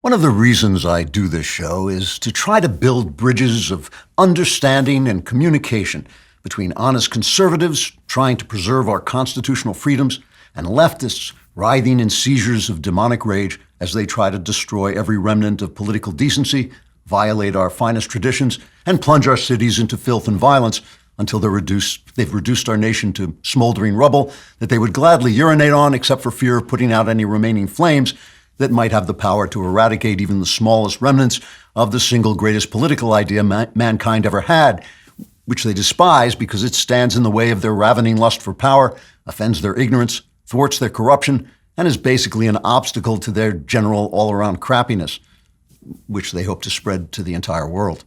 One of the reasons I do this show is to try to build bridges of understanding and communication between honest conservatives trying to preserve our constitutional freedoms and leftists writhing in seizures of demonic rage as they try to destroy every remnant of political decency, violate our finest traditions, and plunge our cities into filth and violence until they've reduced our nation to smoldering rubble that they would gladly urinate on except for fear of putting out any remaining flames that might have the power to eradicate even the smallest remnants of the single greatest political idea mankind ever had, which they despise because it stands in the way of their ravening lust for power, offends their ignorance, thwarts their corruption, and is basically an obstacle to their general all-around crappiness, which they hope to spread to the entire world.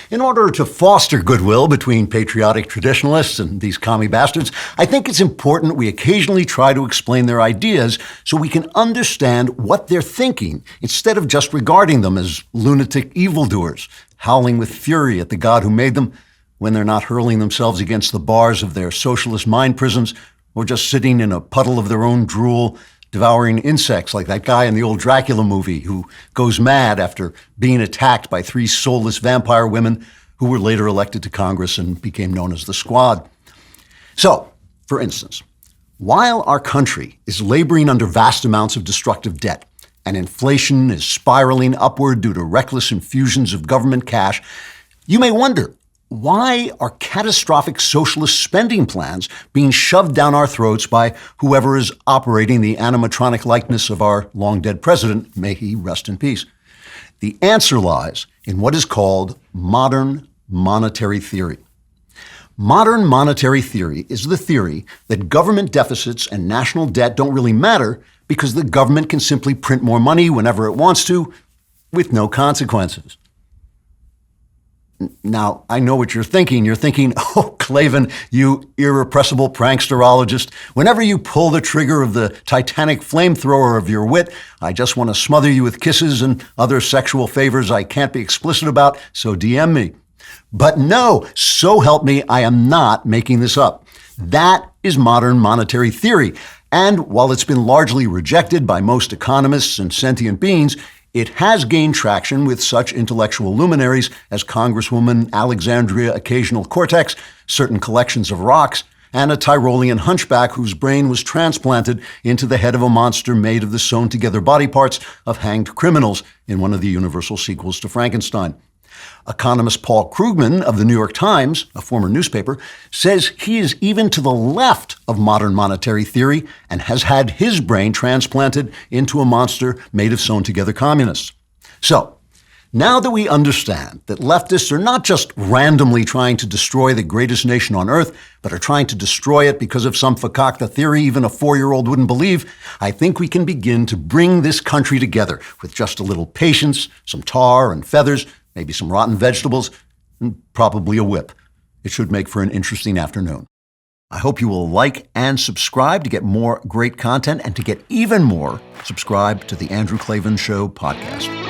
In order to foster goodwill between patriotic traditionalists and these commie bastards, I think it's important we occasionally try to explain their ideas so we can understand what they're thinking instead of just regarding them as lunatic evildoers, howling with fury at the God who made them when they're not hurling themselves against the bars of their socialist mind prisons or just sitting in a puddle of their own drool, devouring insects like that guy in the old Dracula movie who goes mad after being attacked by 3 soulless vampire women who were later elected to Congress and became known as the Squad. So, for instance, while our country is laboring under vast amounts of destructive debt and inflation is spiraling upward due to reckless infusions of government cash, you may wonder, why are catastrophic socialist spending plans being shoved down our throats by whoever is operating the animatronic likeness of our long-dead president, may he rest in peace? The answer lies in what is called modern monetary theory. Modern monetary theory is the theory that government deficits and national debt don't really matter because the government can simply print more money whenever it wants to, with no consequences. Now, I know what you're thinking. You're thinking, oh, Klavan, you irrepressible pranksterologist, whenever you pull the trigger of the Titanic flamethrower of your wit, I just want to smother you with kisses and other sexual favors I can't be explicit about, so DM me. But no, so help me, I am not making this up. That is modern monetary theory. And while it's been largely rejected by most economists and sentient beings, it has gained traction with such intellectual luminaries as Congresswoman Alexandria Ocasio-Cortez, certain collections of rocks, and a Tyrolean hunchback whose brain was transplanted into the head of a monster made of the sewn-together body parts of hanged criminals in one of the Universal sequels to Frankenstein. Economist Paul Krugman of the New York Times, a former newspaper, says he is even to the left of modern monetary theory and has had his brain transplanted into a monster made of sewn-together communists. So, now that we understand that leftists are not just randomly trying to destroy the greatest nation on earth, but are trying to destroy it because of some fakakta theory even a 4-year-old wouldn't believe, I think we can begin to bring this country together with just a little patience, some tar and feathers, maybe some rotten vegetables, and probably a whip. It should make for an interesting afternoon. I hope you will like and subscribe to get more great content, and to get even more, subscribe to the Andrew Klavan Show podcast.